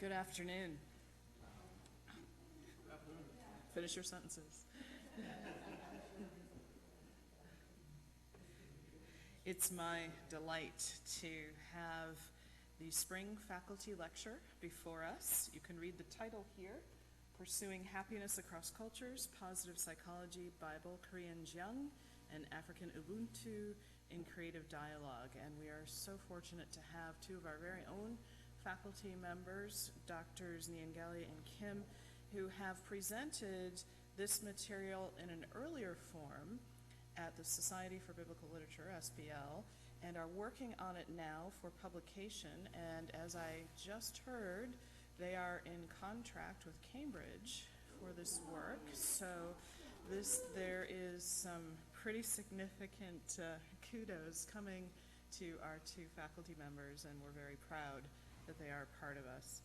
Good afternoon. Finish your sentences. It's my delight to have the spring faculty lecture before us. You can read the title here, Pursuing Happiness Across Cultures, Positive Psychology, Bible, Korean Jeong, and African Ubuntu in Creative Dialogue. And we are so fortunate to have two of our very own faculty members, Drs. Nyengele and Kim, who have presented this material in an earlier form at the Society for Biblical Literature, SBL, and are working on it now for publication. And as I just heard, they are in contract with Cambridge for this work. So there is some pretty significant kudos coming to our two faculty members, and we're very proud that they are part of us.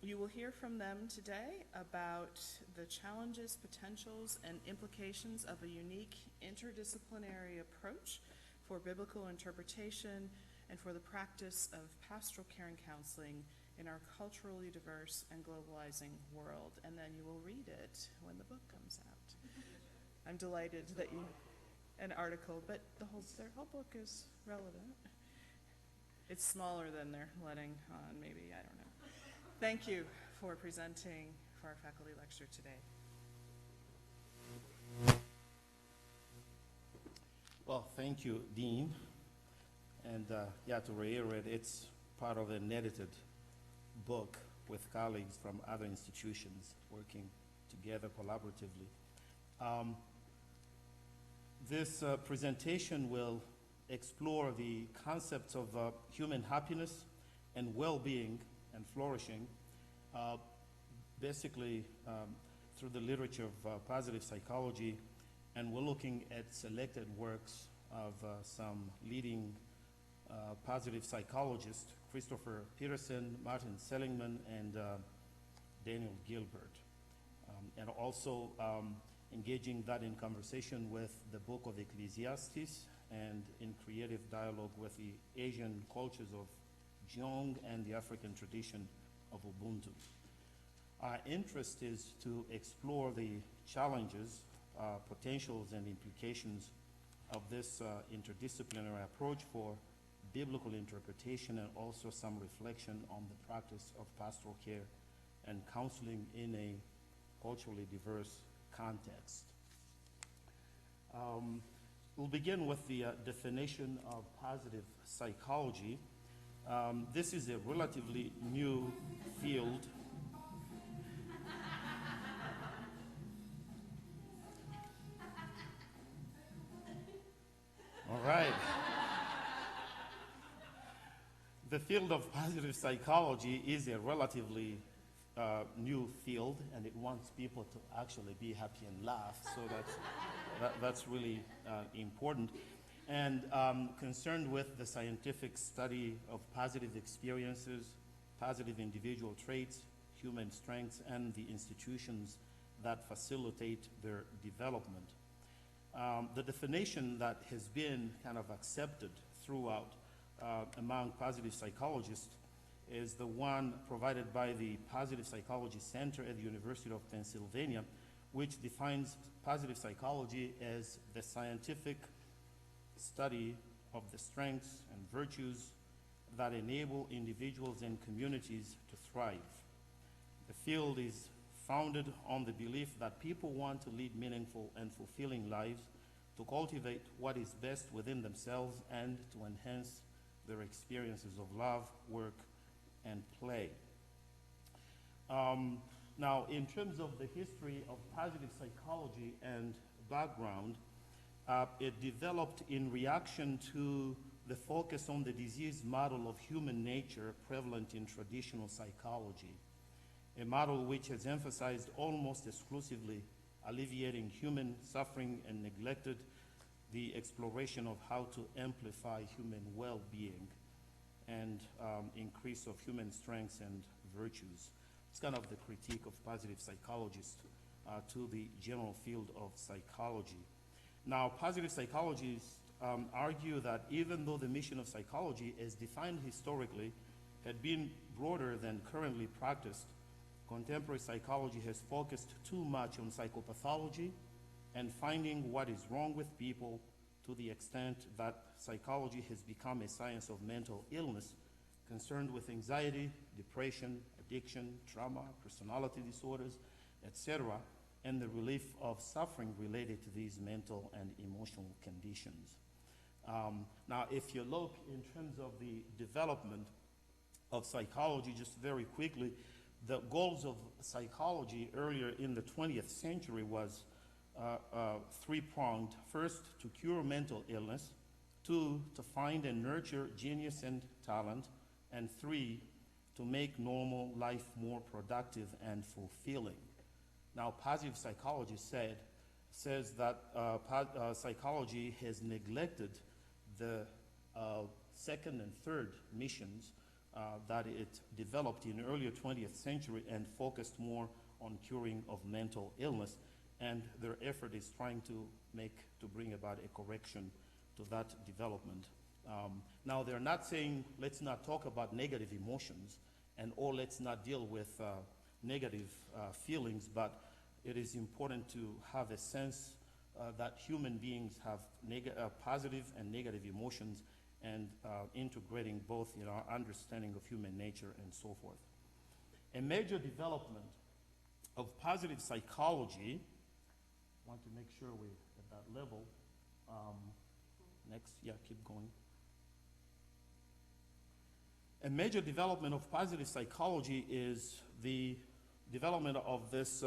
You will hear from them today about the challenges, potentials, and implications of a unique interdisciplinary approach for biblical interpretation and for the practice of pastoral care and counseling in our culturally diverse and globalizing world. And then you will read it when the book comes out. I'm delighted that an article, but their whole book is relevant. It's smaller than they're letting on, maybe, I don't know. Thank you for presenting for our faculty lecture today. Well, thank you, Dean. And to reiterate, it's part of an edited book with colleagues from other institutions working together collaboratively. This presentation will explore the concepts of human happiness and well-being and flourishing, basically through the literature of positive psychology, and we're looking at selected works of some leading positive psychologists, Christopher Peterson, Martin Seligman, and Daniel Gilbert, and also engaging that in conversation with the book of Ecclesiastes and in creative dialogue with the Asian cultures of Jeong and the African tradition of Ubuntu. Our interest is to explore the challenges, potentials, and implications of this interdisciplinary approach for biblical interpretation, and also some reflection on the practice of pastoral care and counseling in a culturally diverse context. We'll begin with the definition of positive psychology. This is a relatively new field. All right. The field of positive psychology is a relatively new field, and it wants people to actually be happy and laugh, so that's really important. And concerned with the scientific study of positive experiences, positive individual traits, human strengths, and the institutions that facilitate their development. The definition that has been kind of accepted throughout among positive psychologists is the one provided by the Positive Psychology Center at the University of Pennsylvania, which defines positive psychology as the scientific study of the strengths and virtues that enable individuals and communities to thrive. The field is founded on the belief that people want to lead meaningful and fulfilling lives, to cultivate what is best within themselves, and to enhance their experiences of love, work, and play. Now, in terms of the history of positive psychology and background, it developed in reaction to the focus on the disease model of human nature prevalent in traditional psychology, a model which has emphasized almost exclusively alleviating human suffering and neglected the exploration of how to amplify human well-being and increase of human strengths and virtues. It's kind of the critique of positive psychologists to the general field of psychology. Now, positive psychologists argue that even though the mission of psychology, as defined historically, had been broader than currently practiced, contemporary psychology has focused too much on psychopathology and finding what is wrong with people, to the extent that psychology has become a science of mental illness concerned with anxiety, depression, addiction, trauma, personality disorders, etc., and the relief of suffering related to these mental and emotional conditions. Now, if you look in terms of the development of psychology, just very quickly, the goals of psychology earlier in the 20th century was three-pronged. First, to cure mental illness. Two, to find and nurture genius and talent. And three, to make normal life more productive and fulfilling. Now, positive psychology says that psychology has neglected the second and third missions that it developed in earlier 20th century and focused more on curing of mental illness. And their effort is trying to bring about a correction to that development. Now, they're not saying let's not talk about negative emotions or let's not deal with negative feelings, but it is important to have a sense that human beings have positive and negative emotions, and integrating both in our understanding of human nature and so forth. A major development of positive psychology, I want to make sure we're at that level. Next, yeah, keep going. A major development of positive psychology is the development of this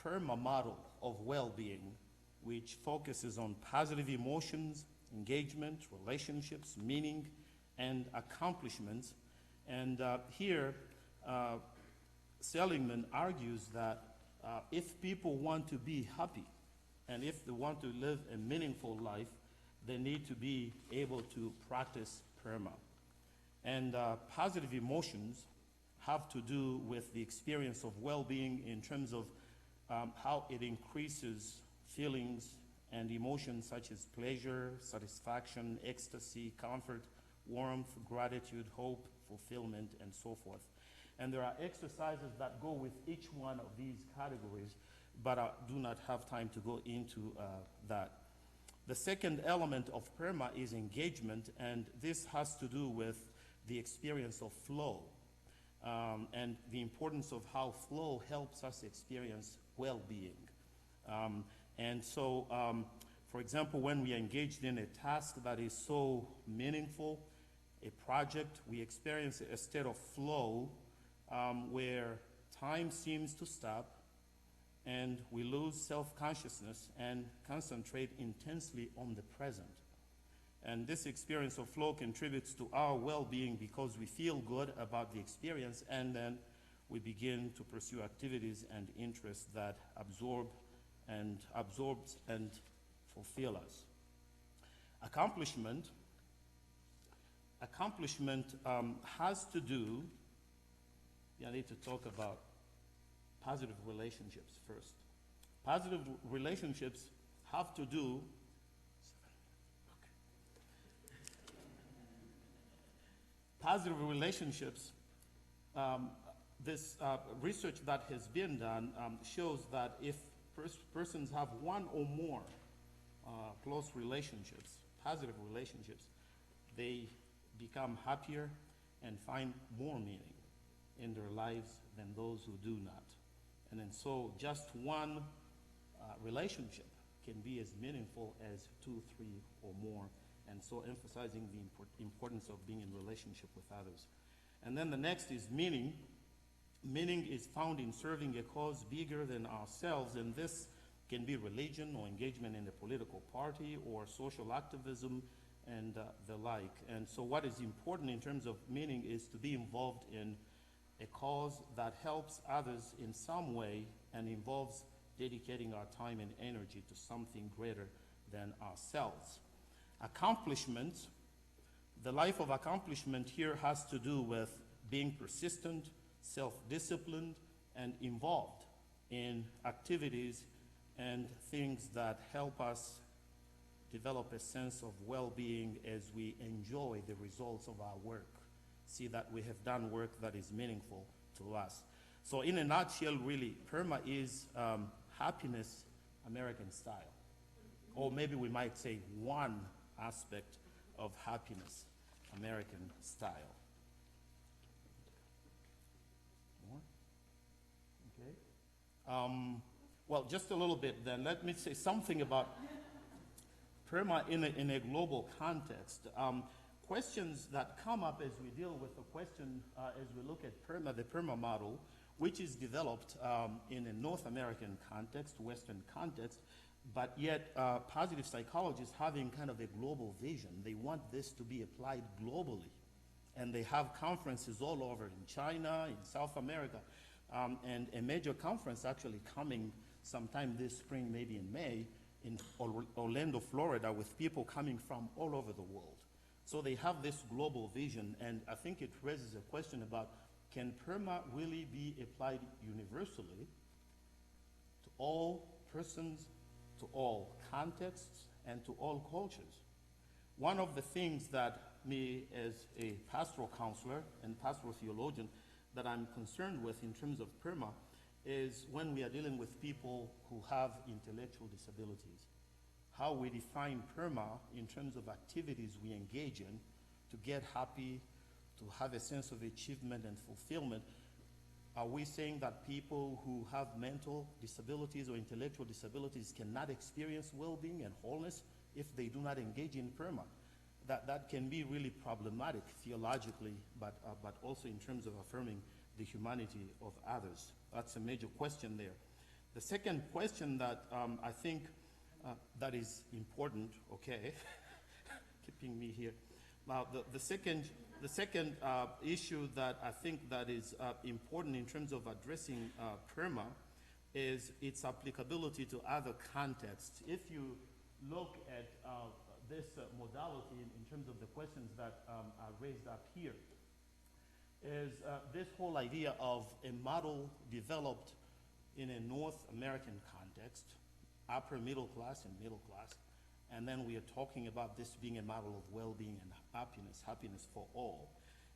PERMA model of well-being, which focuses on positive emotions, engagement, relationships, meaning, and accomplishments. And here, Seligman argues that if people want to be happy and if they want to live a meaningful life, they need to be able to practice PERMA. And positive emotions have to do with the experience of well-being in terms of how it increases feelings and emotions such as pleasure, satisfaction, ecstasy, comfort, warmth, gratitude, hope, fulfillment, and so forth. And there are exercises that go with each one of these categories, but I do not have time to go into that. The second element of PERMA is engagement, and this has to do with the experience of flow and the importance of how flow helps us experience well-being. And so, for example, when we are engaged in a task that is so meaningful, a project, we experience a state of flow where time seems to stop and we lose self-consciousness and concentrate intensely on the present. And this experience of flow contributes to our well-being because we feel good about the experience, and then we begin to pursue activities and interests that absorb and fulfill us. Accomplishment has to do, I need to talk about positive relationships first. Positive relationships have to do, positive relationships, this research that has been done shows that if persons have one or more close relationships, positive relationships, they become happier and find more meaning in their lives than those who do not. And then so just one relationship can be as meaningful as 2, 3, or more, and so emphasizing the importance of being in relationship with others. And then the next is meaning. Meaning is found in serving a cause bigger than ourselves, and this can be religion or engagement in a political party or social activism and the like. And so what is important in terms of meaning is to be involved in a cause that helps others in some way and involves dedicating our time and energy to something greater than ourselves. Accomplishment, the life of accomplishment here has to do with being persistent, self-disciplined, and involved in activities and things that help us develop a sense of well-being as we enjoy the results of our work see that we have done work that is meaningful to us. So in a nutshell, really, PERMA is happiness American style. Or maybe we might say one aspect of happiness American style. More? Okay. Well, just a little bit then. Let me say something about PERMA in a global context. Questions that come up as we deal with the question, as we look at PERMA, the PERMA model, which is developed in a North American context, Western context, but yet positive psychologists having kind of a global vision. They want this to be applied globally. And they have conferences all over in China, in South America, and a major conference actually coming sometime this spring, maybe in May, in Orlando, Florida, with people coming from all over the world. So they have this global vision, and I think it raises a question about, can PERMA really be applied universally to all persons, to all contexts, and to all cultures? One of the things that me, as a pastoral counselor and pastoral theologian, that I'm concerned with in terms of PERMA is when we are dealing with people who have intellectual disabilities. How we define PERMA in terms of activities we engage in to get happy, to have a sense of achievement and fulfillment. Are we saying that people who have mental disabilities or intellectual disabilities cannot experience well-being and wholeness if they do not engage in PERMA? That can be really problematic theologically, but also in terms of affirming the humanity of others. That's a major question there. The second question that I think that is important, okay, keeping me here. Now, the second issue that I think that is important in terms of addressing PERMA is its applicability to other contexts. If you look at this modality in terms of the questions that are raised up here, is this whole idea of a model developed in a North American context, upper middle class and middle class, and then we are talking about this being a model of well-being and happiness for all.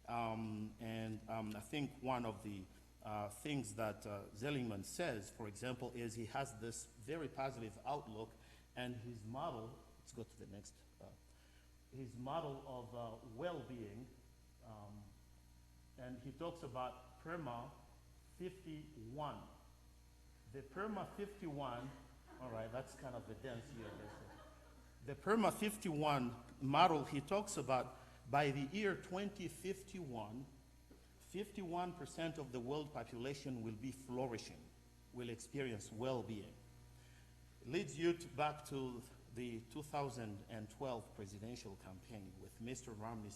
I think one of the things that Seligman says, for example, is he has this very positive outlook, and his model, let's go to the next, his model of well-being, and he talks about PERMA 51. The PERMA 51, all right, that's kind of the dance here. The PERMA 51 model, he talks about by the year 2051, 51% of the world population will be flourishing, will experience well-being. It leads you back to the 2012 presidential campaign with Mr. Romney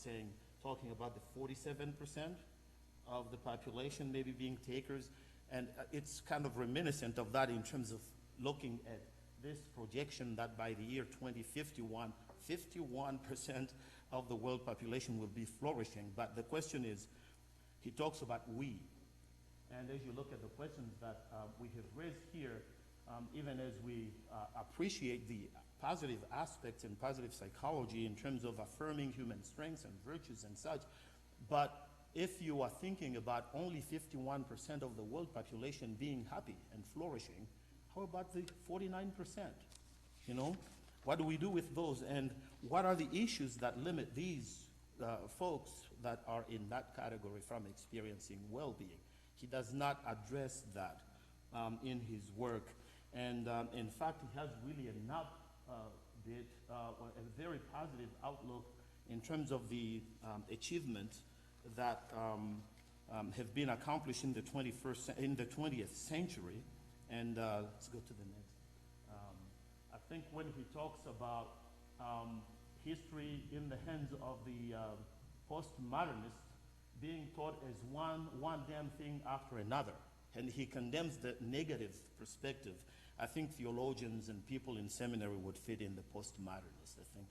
talking about the 47% of the population maybe being takers, and it's kind of reminiscent of that in terms of looking at this projection that by the year 2051, 51% of the world population will be flourishing. But the question is, he talks about we. And as you look at the questions that we have raised here, even as we appreciate the positive aspects in positive psychology in terms of affirming human strengths and virtues and such, but if you are thinking about only 51% of the world population being happy and flourishing, how about the 49%? You know, what do we do with those? And what are the issues that limit these folks that are in that category from experiencing well-being? He does not address that in his work. And in fact, he has really a very positive outlook in terms of the achievements that have been accomplished in the 20th century. And let's go to the next. I think when he talks about history in the hands of the postmodernists being taught as one damn thing after another, and he condemns the negative perspective, I think theologians and people in seminary would fit in the postmodernist, I think,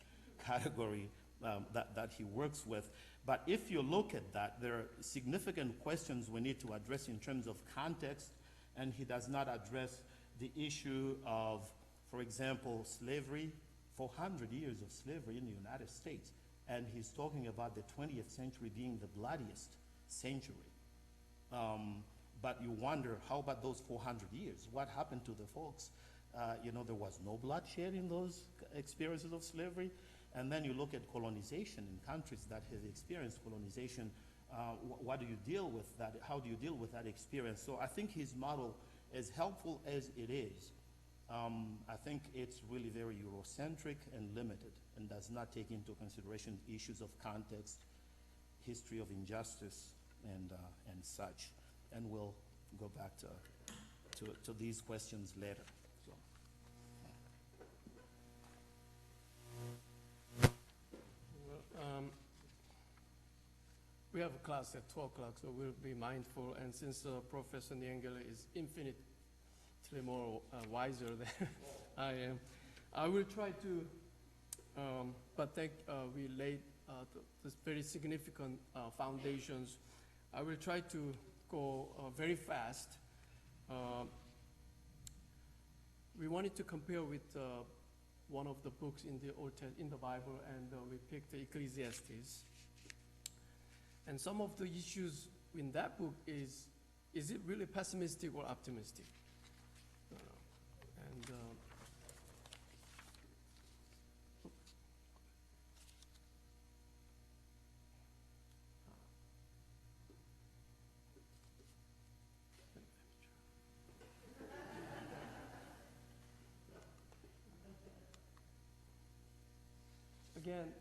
category that he works with. But if you look at that, there are significant questions we need to address in terms of context, and he does not address the issue of, for example, slavery, 400 years of slavery in the United States. and he's talking about the 20th century being the bloodiest century. But you wonder, how about those 400 years? What happened to the folks? There was no bloodshed in those experiences of slavery. And then you look at colonization in countries that have experienced colonization. What do you deal with that? How do you deal with that experience? So I think his model, as helpful as it is, I think it's really very Eurocentric and limited and does not take into consideration issues of context, history of injustice, and such. And we'll go back to these questions later. So. Well, we have a class at 12 o'clock, so we'll be mindful. And since Professor Nyengele is infinitely more wiser than I am, I will try to, we laid this very significant foundations. I will try to go very fast. We wanted to compare with one of the books in the Bible, and we picked Ecclesiastes. And some of the issues in that book is it really pessimistic or optimistic? And again,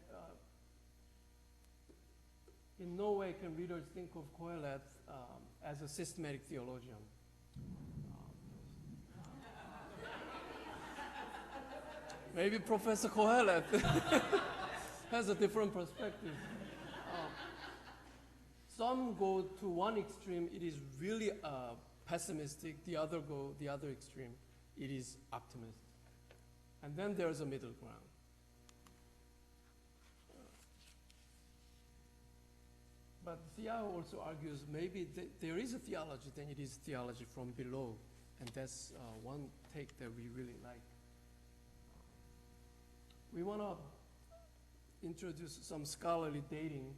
in no way can readers think of Kohelet as a systematic theologian. Maybe Professor Kohelet has a different perspective. Some go to one extreme, it is really pessimistic. The other extreme, it is optimistic. And then there's a middle ground. But Thiao also argues maybe there is a theology, then it is theology from below. And that's one take that we really like. We want to introduce some scholarly dating,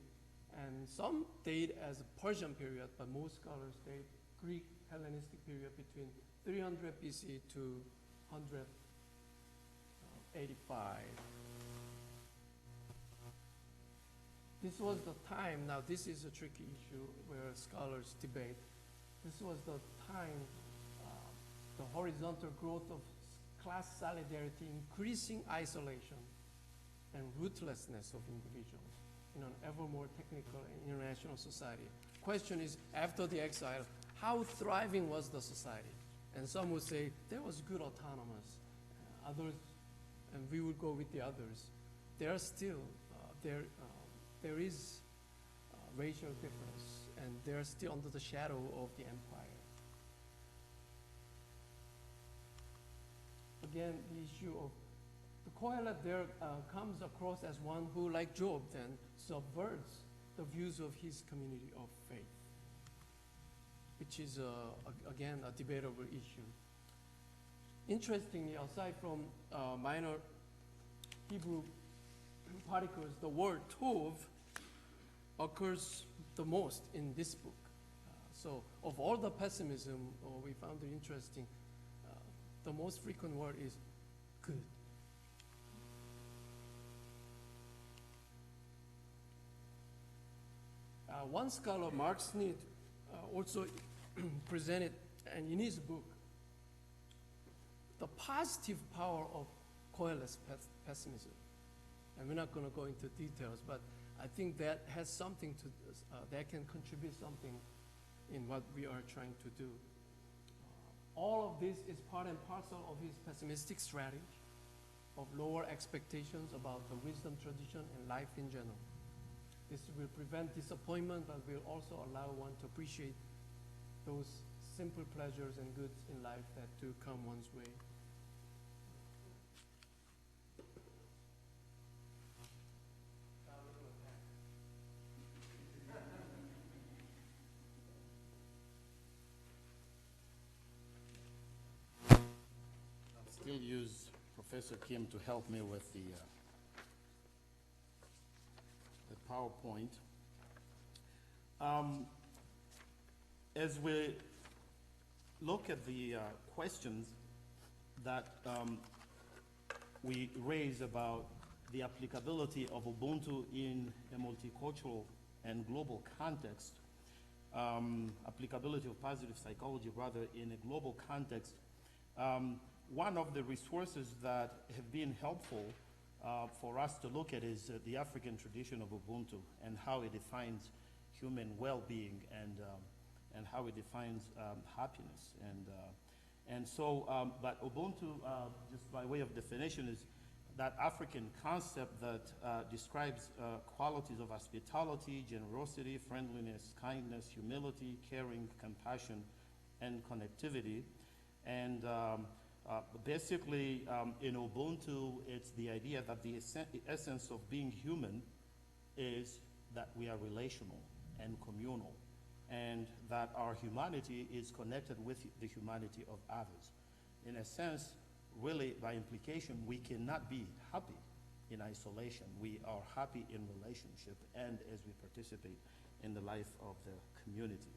and some date as a Persian period, but most scholars date Greek Hellenistic period between 300 BC to 185. This was the time, now this is a tricky issue where scholars debate. This was the time, the horizontal growth of class solidarity, increasing isolation and ruthlessness of individuals in an ever more technical and international society. Question is, after the exile, how thriving was the society? And some would say there was good autonomous. Others, and we would go with the others, there are still, there is racial difference, and they're still under the shadow of the empire. Again, the issue of the Kohelet there comes across as one who, like Job, then subverts the views of his community of faith, which is, again, a debatable issue. Interestingly, aside from minor Hebrew particles, the word tov occurs the most in this book. So of all the pessimism, we found it interesting, the most frequent word is good. One scholar, Mark Sneed, also presented, and in his book, the positive power of Kohelet's pessimism. And we're not going to go into details, but I think that has something to, that can contribute something in what we are trying to do. All of this is part and parcel of his pessimistic strategy of lower expectations about the wisdom tradition and life in general. This will prevent disappointment, but will also allow one to appreciate those simple pleasures and goods in life that do come one's way. Still use Professor Kim to help me with the PowerPoint. As we look at the questions that we raise about the applicability of Ubuntu in a multicultural and global context, applicability of positive psychology rather in a global context, one of the resources that have been helpful for us to look at is the African tradition of Ubuntu and how it defines human well-being and how it defines happiness. And so, but Ubuntu, just by way of definition, is that African concept that describes qualities of hospitality, generosity, friendliness, kindness, humility, caring, compassion, and connectivity. And basically, in Ubuntu, it's the idea that the essence of being human is that we are relational and communal, and that our humanity is connected with the humanity of others. In a sense, really, by implication, we cannot be happy in isolation. We are happy in relationship and as we participate in the life of the community.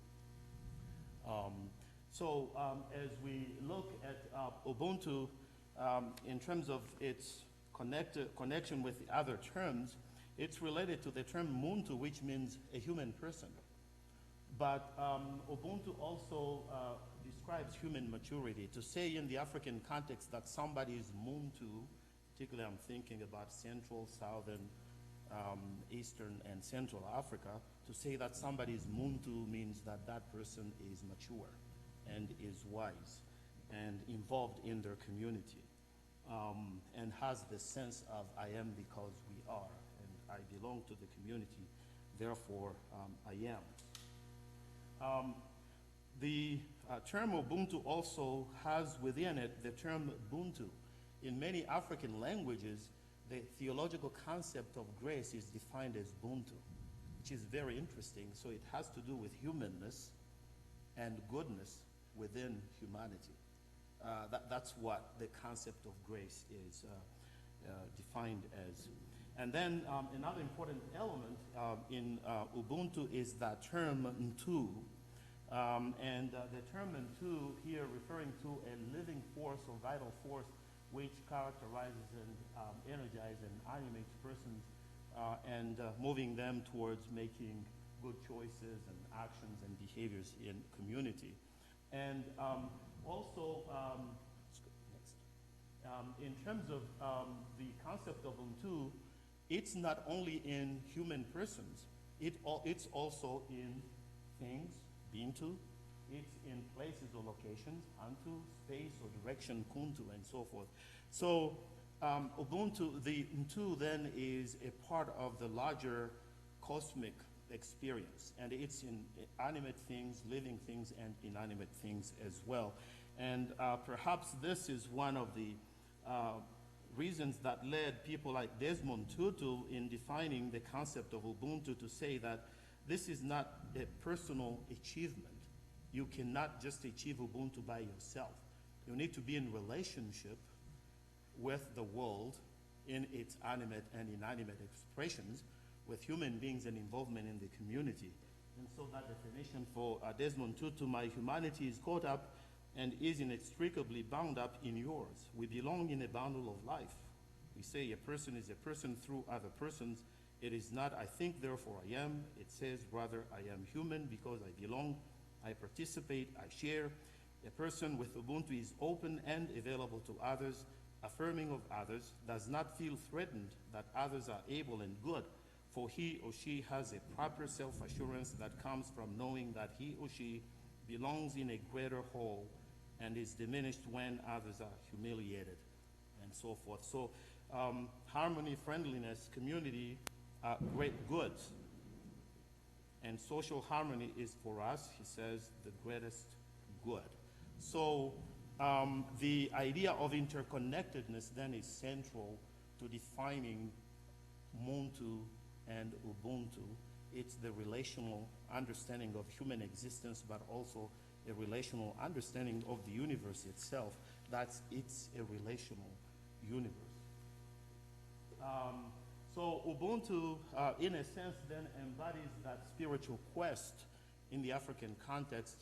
As we look at Ubuntu in terms of its connection with the other terms, it's related to the term Muntu, which means a human person. But Ubuntu also describes human maturity. To say in the African context that somebody is Muntu, particularly I'm thinking about Central, Southern, Eastern, and Central Africa, to say that somebody is Muntu means that that person is mature and is wise and involved in their community and has the sense of I am because we are, and I belong to the community, therefore I am. The term Ubuntu also has within it the term Ubuntu. In many African languages, the theological concept of grace is defined as Ubuntu, which is very interesting. So it has to do with humanness and goodness within humanity. That's what the concept of grace is defined as. And then another important element in Ubuntu is that term Ntu. The term Ntu here referring to a living force or vital force which characterizes and energizes and animates persons and moving them towards making good choices and actions and behaviors in community. And also, in terms of the concept of Ubuntu, it's not only in human persons, it's also in things, Bintu, it's in places or locations, Antu, space or direction, Kuntu, and so forth. So Ubuntu, the Ntu then is a part of the larger cosmic experience, and it's in animate things, living things, and inanimate things as well. And perhaps this is one of the reasons that led people like Desmond Tutu in defining the concept of Ubuntu to say that this is not a personal achievement. You cannot just achieve Ubuntu by yourself. You need to be in relationship with the world in its animate and inanimate expressions, with human beings and involvement in the community. And so that definition for Desmond Tutu, my humanity is caught up and is inextricably bound up in yours. We belong in a bundle of life. We say a person is a person through other persons. It is not I think, therefore I am. It says rather I am human because I belong, I participate, I share. A person with Ubuntu is open and available to others, affirming of others, does not feel threatened that others are able and good, for he or she has a proper self-assurance that comes from knowing that he or she belongs in a greater whole and is diminished when others are humiliated, and so forth. So harmony, friendliness, community are great goods. And social harmony is for us, he says, the greatest good. So the idea of interconnectedness then is central to defining Muntu and Ubuntu. It's the relational understanding of human existence, but also a relational understanding of the universe itself. It's a relational universe. So Ubuntu, in a sense, then embodies that spiritual quest in the African context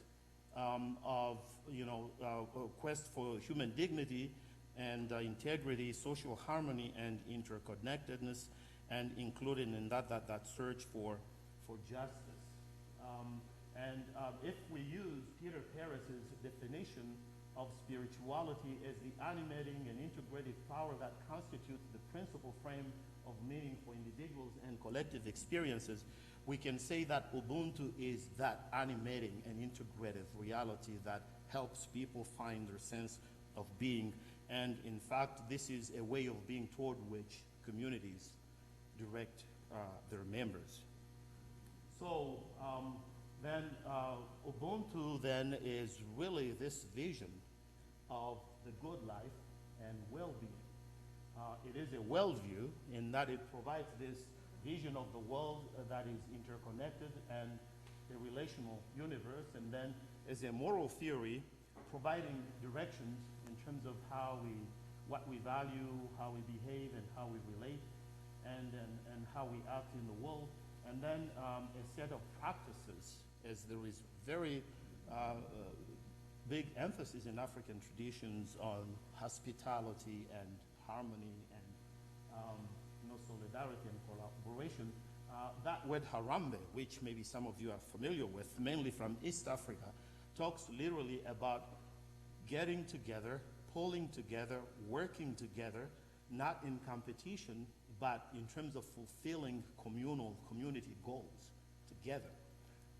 of, a quest for human dignity and integrity, social harmony, and interconnectedness, and including in that search for justice. If we use Peter Paris's definition of spirituality as the animating and integrative power that constitutes the principal frame of meaning for individuals and collective experiences, we can say that Ubuntu is that animating and integrative reality that helps people find their sense of being. And in fact, this is a way of being toward which communities direct their members. So then Ubuntu then is really this vision of the good life and well-being. It is a worldview in that it provides this vision of the world that is interconnected and a relational universe, and then as a moral theory, providing directions in terms of what we value, how we behave, and how we relate, and how we act in the world, and then a set of practices, as there is very big emphasis in African traditions on hospitality and harmony and solidarity and collaboration. That word Harambe, which maybe some of you are familiar with, mainly from East Africa, talks literally about getting together, pulling together, working together, not in competition, but in terms of fulfilling community goals together.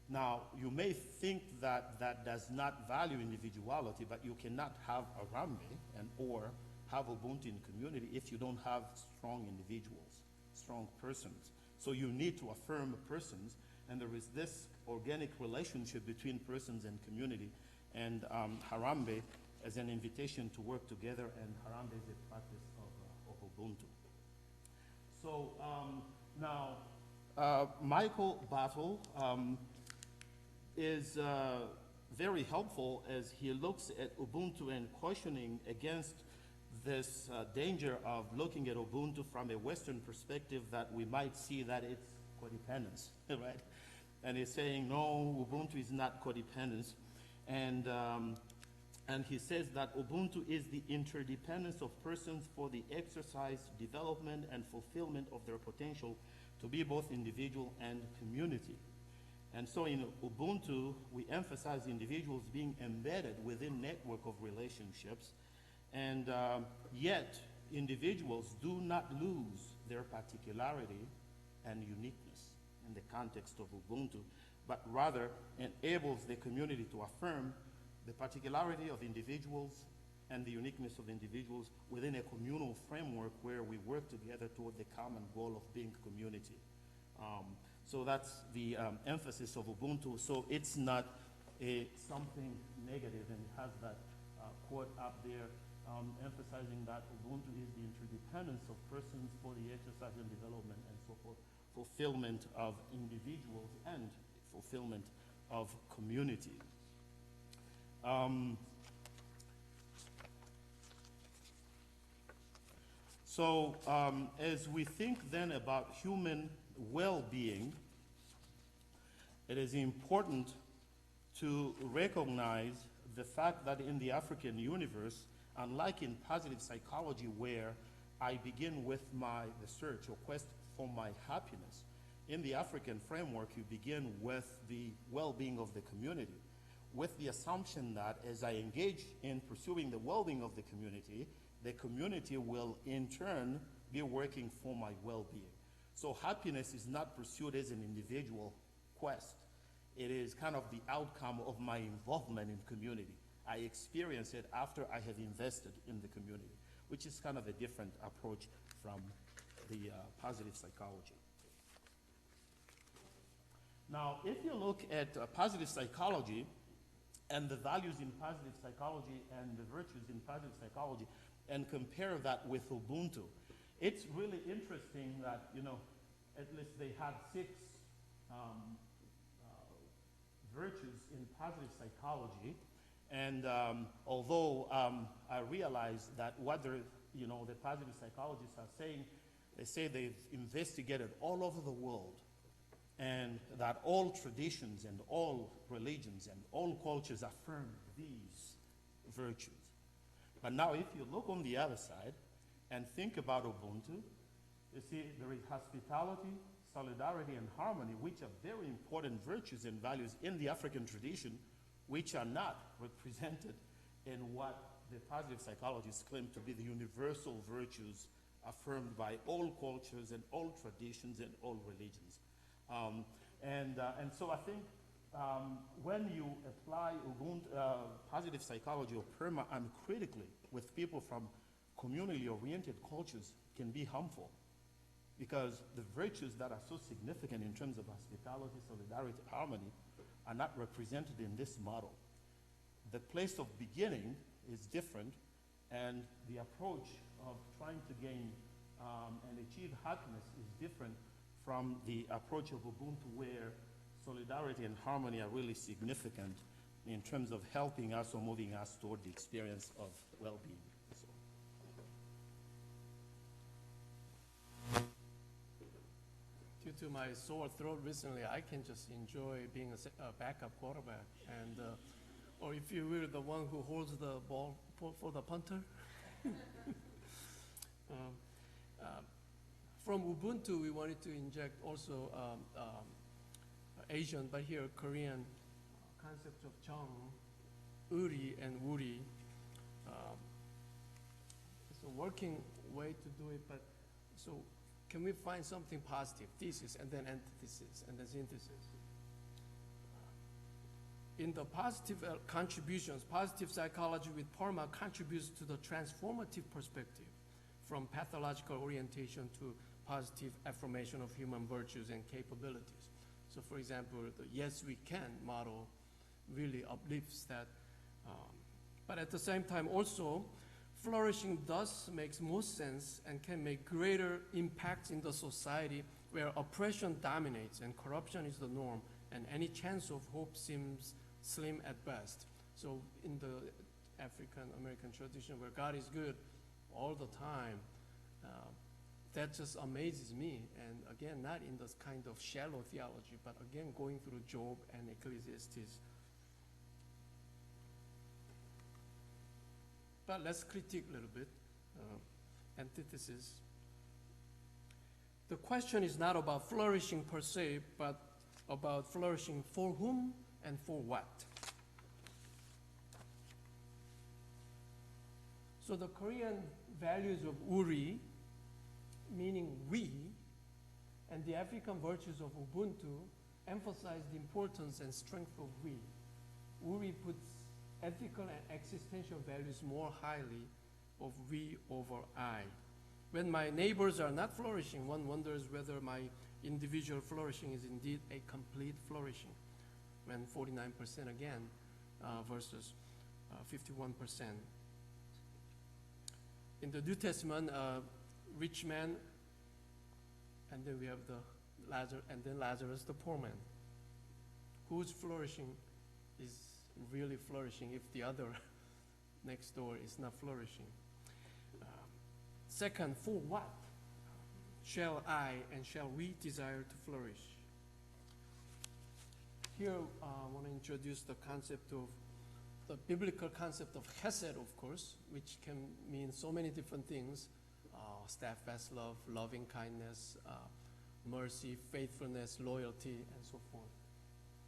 Now, you may think that that does not value individuality, but you cannot have Harambe or have Ubuntu in community if you don't have strong individuals, strong persons. So you need to affirm persons, and there is this organic relationship between persons and community, and Harambe as an invitation to work together, and Harambe is a practice of Ubuntu. So now, Michael Battle is very helpful as he looks at Ubuntu and questioning against this danger of looking at Ubuntu from a Western perspective, that we might see that it's codependence, right? And he's saying, no, Ubuntu is not codependence. And he says that Ubuntu is the interdependence of persons for the exercise, development, and fulfillment of their potential to be both individual and community. And so in Ubuntu, we emphasize individuals being embedded within network of relationships, and yet individuals do not lose their particularity and uniqueness in the context of Ubuntu, but rather enables the community to affirm the particularity of individuals and the uniqueness of individuals within a communal framework where we work together toward the common goal of being community. So that's the emphasis of Ubuntu. So it's not something negative, and it has that quote up there emphasizing that Ubuntu is the interdependence of persons for the exercise and development and so forth, fulfillment of individuals and fulfillment of community. As we think then about human well-being, it is important to recognize the fact that in the African universe, unlike in positive psychology where I begin with the search or quest for my happiness, in the African framework you begin with the well-being of the community, with the assumption that as I engage in pursuing the well-being of the community will in turn be working for my well-being. So happiness is not pursued as an individual quest. It is kind of the outcome of my involvement in community. I experience it after I have invested in the community, which is kind of a different approach from the positive psychology. Now, if you look at positive psychology and the values in positive psychology and the virtues in positive psychology and compare that with Ubuntu, it's really interesting that, at least they had 6 virtues in positive psychology. And although I realize that what the positive psychologists are saying They say they've investigated all over the world, and that all traditions and all religions and all cultures affirm these virtues. But now if you look on the other side and think about Ubuntu, you see there is hospitality, solidarity, and harmony, which are very important virtues and values in the African tradition, which are not represented in what the positive psychologists claim to be the universal virtues affirmed by all cultures and all traditions and all religions. And so I think when you apply Ubuntu, positive psychology or PERMA uncritically with people from communally oriented cultures can be harmful, because the virtues that are so significant in terms of hospitality, solidarity, harmony are not represented in this model. The place of beginning is different, and the approach of trying to gain and achieve happiness is different from the approach of Ubuntu, where solidarity and harmony are really significant in terms of helping us or moving us toward the experience of well-being. Due to my sore throat recently, I can just enjoy being a backup quarterback, and or if you will, the one who holds the ball for the punter. From Ubuntu, we wanted to inject also Asian, but here Korean concepts of Jeong, Uri, and Wuri. It's a working way to do it, but so can we find something positive, thesis, and then antithesis, and then synthesis? In the positive contributions, positive psychology with PERMA contributes to the transformative perspective from pathological orientation to positive affirmation of human virtues and capabilities. So for example, the yes we can model really uplifts that. But at the same time also, flourishing thus makes most sense and can make greater impact in the society where oppression dominates and corruption is the norm and any chance of hope seems slim at best. So in the African American tradition where God is good all the time, that just amazes me. And again, not in this kind of shallow theology, but again, going through Job and Ecclesiastes. But let's critique a little bit. Antithesis. The question is not about flourishing per se, but about flourishing for whom and for what. So the Korean values of Uri, meaning we, and the African virtues of Ubuntu emphasize the importance and strength of we. Uri puts ethical and existential values more highly of we over I. When my neighbors are not flourishing, one wonders whether my individual flourishing is indeed a complete flourishing, when 49% again versus 51%. In the New Testament, rich man, and then we have the Lazarus, the poor man, whose flourishing is really flourishing if the other next door is not flourishing. Second, for what shall I and shall we desire to flourish? Here I want to introduce the concept of the biblical concept of chesed, of course, which can mean so many different things: steadfast love, loving kindness, mercy, faithfulness, loyalty, and so forth.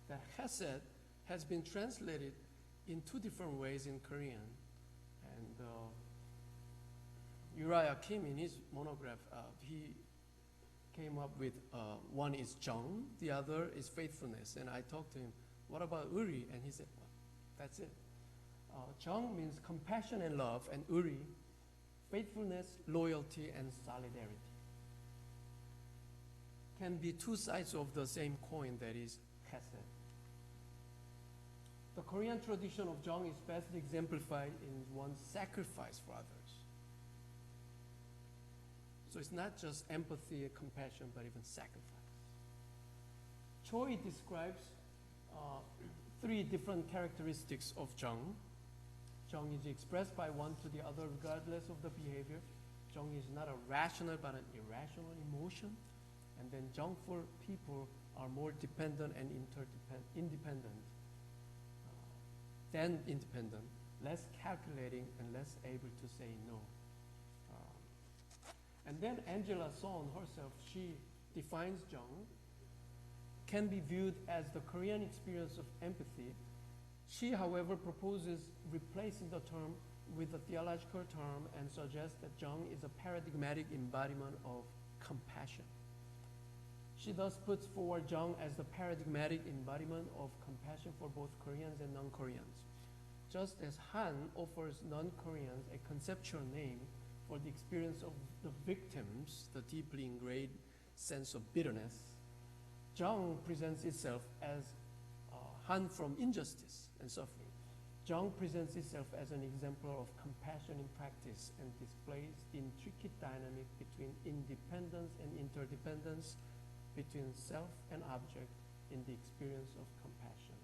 The chesed has been translated in two different ways in Korean. And Uriah Kim, in his monograph, he came up with one is Jeong, the other is faithfulness. And I talked to him, what about Uri? And he said, well, that's it. Jeong means compassion and love, and Uri, faithfulness, loyalty, and solidarity. Can be two sides of the same coin, that is chesed. The Korean tradition of Jeong is best exemplified in one's sacrifice for others. So it's not just empathy and compassion, but even sacrifice. Choi describes three different characteristics of Jeong. Jeong is expressed by one to the other regardless of the behavior. Jeong is not a rational but an irrational emotion. And then Jeongful people are more dependent and independent than independent, less calculating and less able to say no. And then Angela Son herself, she defines Jeong, can be viewed as the Korean experience of empathy. She, however, proposes replacing the term with a theological term and suggests that Jeong is a paradigmatic embodiment of compassion. She thus puts forward Jeong as the paradigmatic embodiment of compassion for both Koreans and non-Koreans. Just as Han offers non-Koreans a conceptual name for the experience of the victims, the deeply ingrained sense of bitterness, Jeong presents itself as Han from injustice and suffering. Jeong presents itself as an exemplar of compassion in practice and displays the intricate dynamic between independence and interdependence, between self and object in the experience of compassion.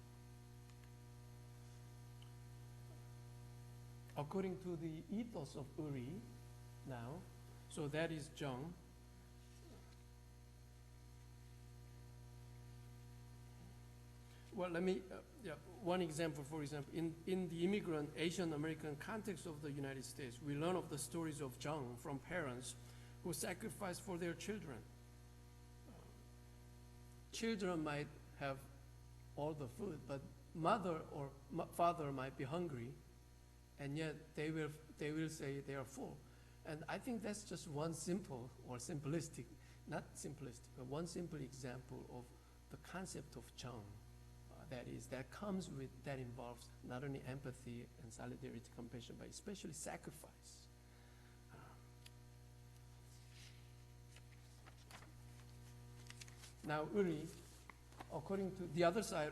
According to the ethos of Uri now, so that is Jeong. Well, let me, one example, for example, in the immigrant Asian American context of the United States, we learn of the stories of Jeong from parents who sacrifice for their children. Children might have all the food, but mother or father might be hungry, and yet they will say they are full. And I think that's just one simple or simplistic, not simplistic, but one simple example of the concept of Jeong. That comes with, that involves not only empathy and solidarity, compassion, but especially sacrifice. Now, Uri, according to the other side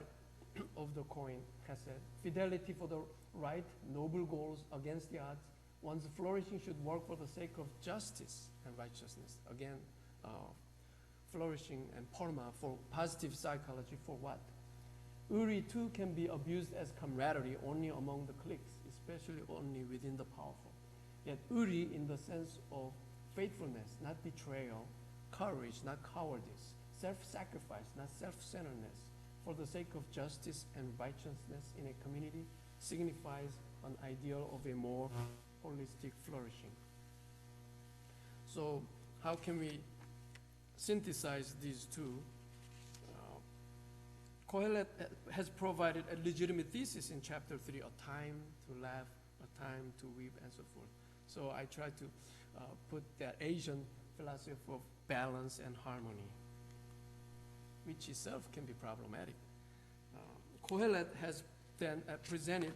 of the coin, has said, fidelity for the right, noble goals against the odds. One's flourishing should work for the sake of justice and righteousness. Again, flourishing and parma for positive psychology for what? Uri too can be abused as camaraderie only among the cliques, especially only within the powerful. Yet Uri in the sense of faithfulness, not betrayal, courage, not cowardice, self-sacrifice, not self-centeredness, for the sake of justice and righteousness in a community signifies an ideal of a more holistic flourishing. So how can we synthesize these two? Kohelet has provided a legitimate thesis in chapter 3, a time to laugh, a time to weep, and so forth. So I try to put that Asian philosophy of balance and harmony, which itself can be problematic. Kohelet has then presented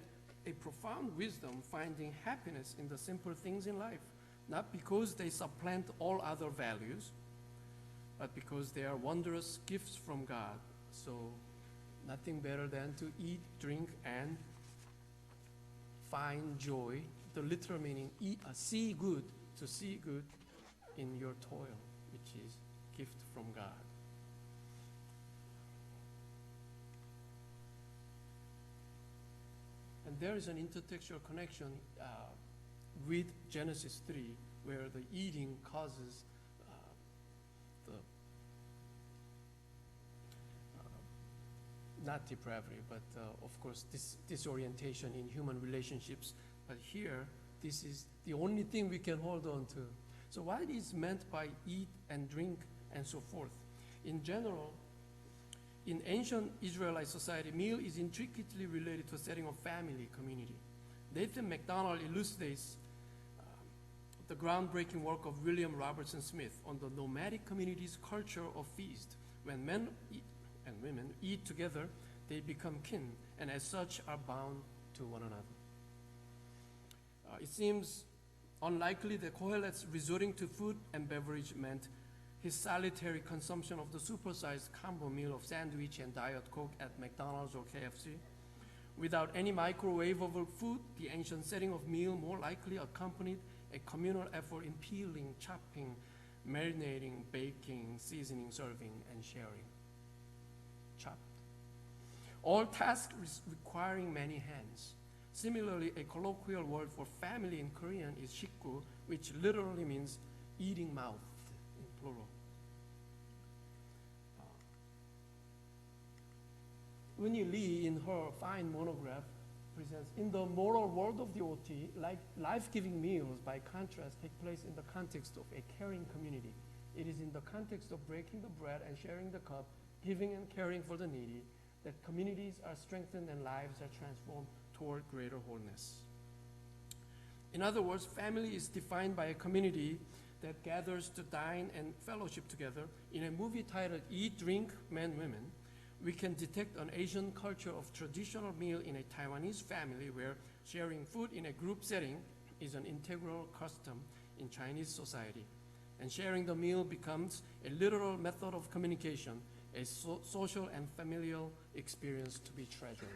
a profound wisdom, finding happiness in the simple things in life, not because they supplant all other values, but because they are wondrous gifts from God. So nothing better than to eat, drink, and find joy. The literal meaning, see good, to see good in your toil, which is gift from God. And there is an intertextual connection with Genesis 3, where the eating causes not depravity, but of course disorientation in human relationships. But here, this is the only thing we can hold on to. So what is meant by eat and drink and so forth? In general, in ancient Israelite society, meal is intricately related to a setting of family, community. Nathan MacDonald elucidates the groundbreaking work of William Robertson Smith on the nomadic community's culture of feast. When men and women eat together, they become kin, and as such are bound to one another. It seems unlikely that Kohelet's resorting to food and beverage meant his solitary consumption of the supersized combo meal of sandwich and Diet Coke at McDonald's or KFC. Without any microwavable food, the ancient setting of meal more likely accompanied a communal effort in peeling, chopping, marinating, baking, seasoning, serving, and sharing. Chopped. All tasks requiring many hands. Similarly, a colloquial word for family in Korean is shikgu, which literally means eating mouth in plural. Winnie Lee, in her fine monograph, presents, in the moral world of the OT, like life-giving meals, by contrast, take place in the context of a caring community. It is in the context of breaking the bread and sharing the cup, giving and caring for the needy, that communities are strengthened and lives are transformed toward greater wholeness. In other words, family is defined by a community that gathers to dine and fellowship together. In a movie titled Eat, Drink, Men, Women, we can detect an Asian culture of traditional meal in a Taiwanese family where sharing food in a group setting is an integral custom in Chinese society. And sharing the meal becomes a literal method of communication, a social and familial experience to be treasured.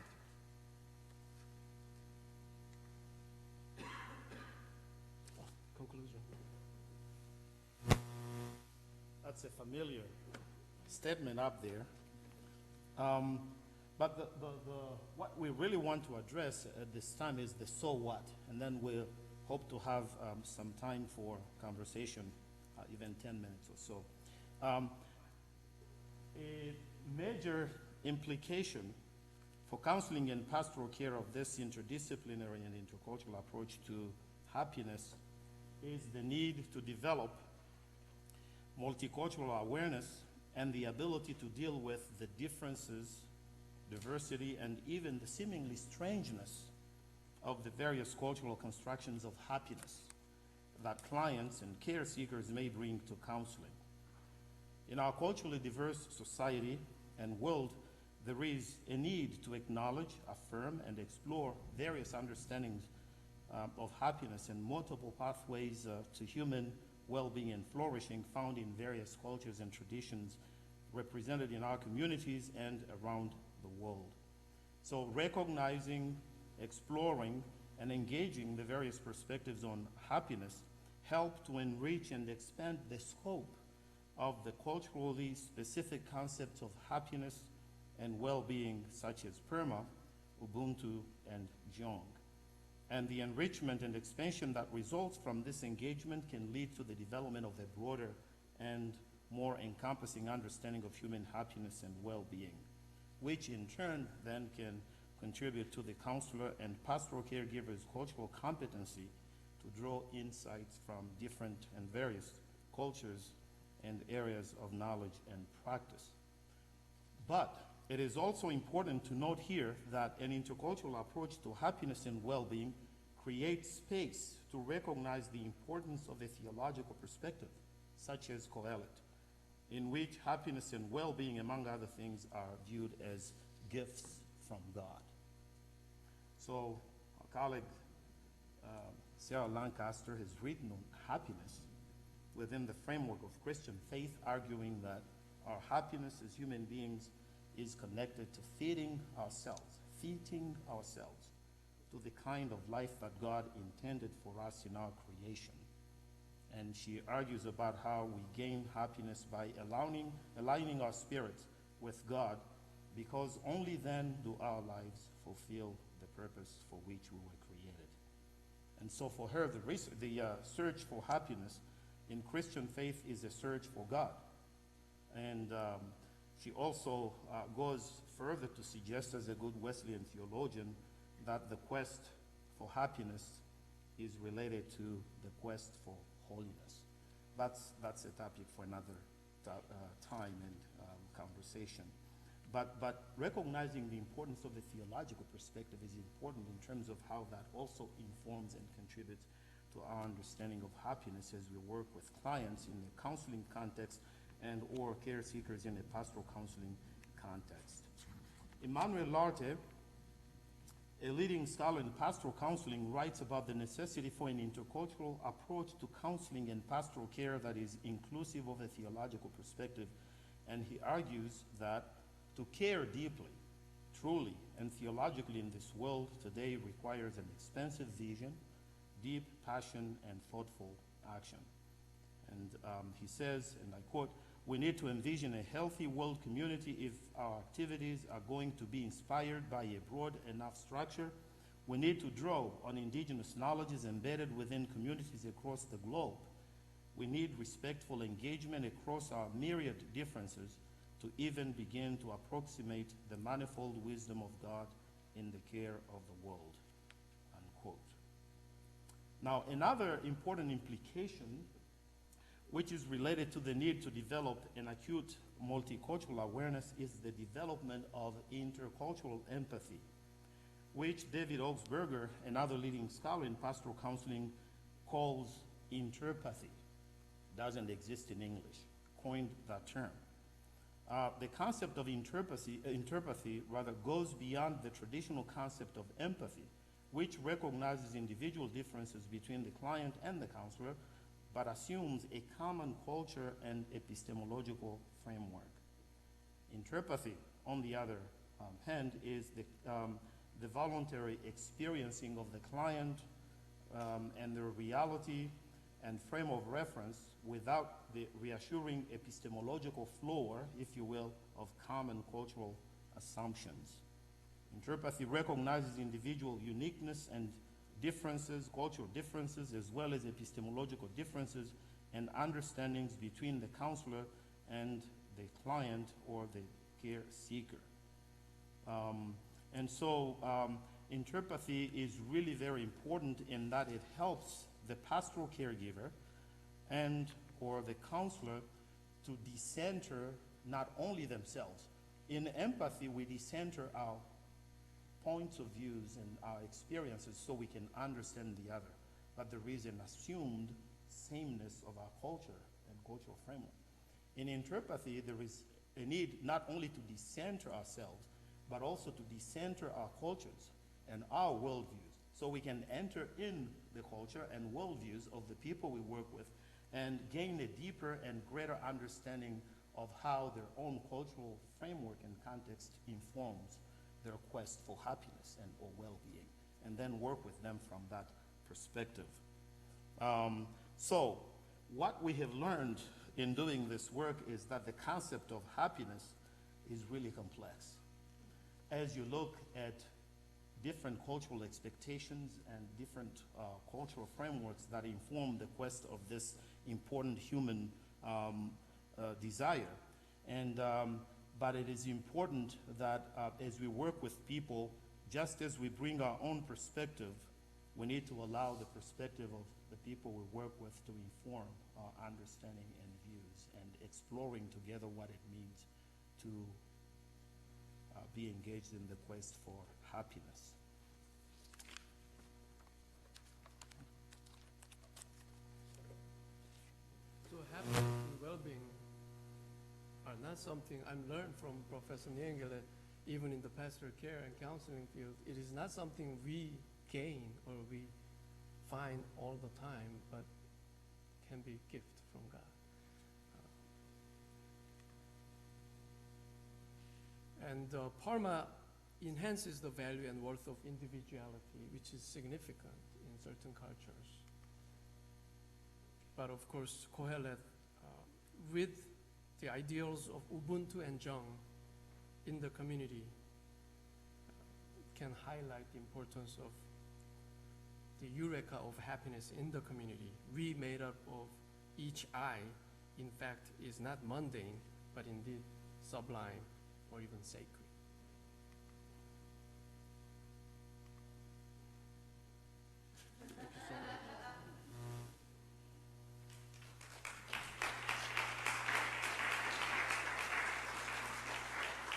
Conclusion. That's a familiar statement up there. But what we really want to address at this time is the so what, and then we'll hope to have some time for conversation, even 10 minutes or so. A major implication for counseling and pastoral care of this interdisciplinary and intercultural approach to happiness is the need to develop multicultural awareness and the ability to deal with the differences, diversity, and even the seemingly strangeness of the various cultural constructions of happiness that clients and care seekers may bring to counseling. In our culturally diverse society and world, there is a need to acknowledge, affirm, and explore various understandings of happiness and multiple pathways to human well-being and flourishing found in various cultures and traditions represented in our communities and around the world. So recognizing, exploring, and engaging the various perspectives on happiness help to enrich and expand the scope of the culturally specific concepts of happiness and well-being, such as PERMA, Ubuntu, and Jeong. And the enrichment and expansion that results from this engagement can lead to the development of a broader and more encompassing understanding of human happiness and well-being, which in turn then can contribute to the counselor and pastoral caregiver's cultural competency to draw insights from different and various cultures and areas of knowledge and practice. But it is also important to note here that an intercultural approach to happiness and well-being creates space to recognize the importance of a theological perspective, such as Coelet, in which happiness and well-being, among other things, are viewed as gifts from God. So our colleague Sarah Lancaster has written on happiness within the framework of Christian faith, arguing that our happiness as human beings is connected to fitting ourselves to the kind of life that God intended for us in our creation. And she argues about how we gain happiness by aligning our spirits with God, because only then do our lives fulfill the purpose for which we were created. And so for her, the search for happiness in Christian faith is a search for God. And she also goes further to suggest, as a good Wesleyan theologian, that the quest for happiness is related to the quest for holiness. That's a topic for another time and conversation. But recognizing the importance of the theological perspective is important in terms of how that also informs and contributes to our understanding of happiness as we work with clients in the counseling context and or care seekers in a pastoral counseling context. Emmanuel Larte, a leading scholar in pastoral counseling, writes about the necessity for an intercultural approach to counseling and pastoral care that is inclusive of a theological perspective. And he argues that to care deeply, truly, and theologically in this world today requires an expansive vision, deep passion, and thoughtful action. And he says, and I quote, "We need to envision a healthy world community if our activities are going to be inspired by a broad enough structure We need to draw on indigenous knowledges embedded within communities across the globe. We need respectful engagement across our myriad differences to even begin to approximate the manifold wisdom of God in the care of the world, unquote. Now, another important implication, which is related to the need to develop an acute multicultural awareness, is the development of intercultural empathy, which David Augsburger, another leading scholar in pastoral counseling, calls interpathy. Doesn't exist in English, coined that term. The concept of interpathy rather goes beyond the traditional concept of empathy, which recognizes individual differences between the client and the counselor, but assumes a common culture and epistemological framework. Interpathy, on the other hand, is the voluntary experiencing of the client and their reality and frame of reference without the reassuring epistemological floor, if you will, of common cultural assumptions. Interpathy recognizes individual uniqueness and differences, cultural differences, as well as epistemological differences and understandings between the counselor and the client or the care seeker. Interpathy is really very important in that it helps the pastoral caregiver and or the counselor to decenter not only themselves. In empathy, we decenter our points of views and our experiences so we can understand the other. But there is an assumed sameness of our culture and cultural framework. In interpathy, there is a need not only to decenter ourselves, but also to decenter our cultures and our worldviews, so we can enter in the culture and worldviews of the people we work with and gain a deeper and greater understanding of how their own cultural framework and context informs their quest for happiness and or well-being, and then work with them from that perspective. So what we have learned in doing this work is that the concept of happiness is really complex. As you look at different cultural expectations and different cultural frameworks that inform the quest of this important human desire. But it is important that as we work with people, just as we bring our own perspective, we need to allow the perspective of the people we work with to inform our understanding and views, and exploring together what it means to be engaged in the quest for happiness. So happiness and well-being are not something I learned from Professor Nyengele, even in the pastoral care and counseling field. It is not something we gain or we find all the time, but can be a gift from God. Parma enhances the value and worth of individuality, which is significant in certain cultures. But of course, Kohelet, with the ideals of Ubuntu and Jeong in the community, can highlight the importance of the eureka of happiness in the community. We made up of each I, in fact, is not mundane, but indeed sublime or even sacred.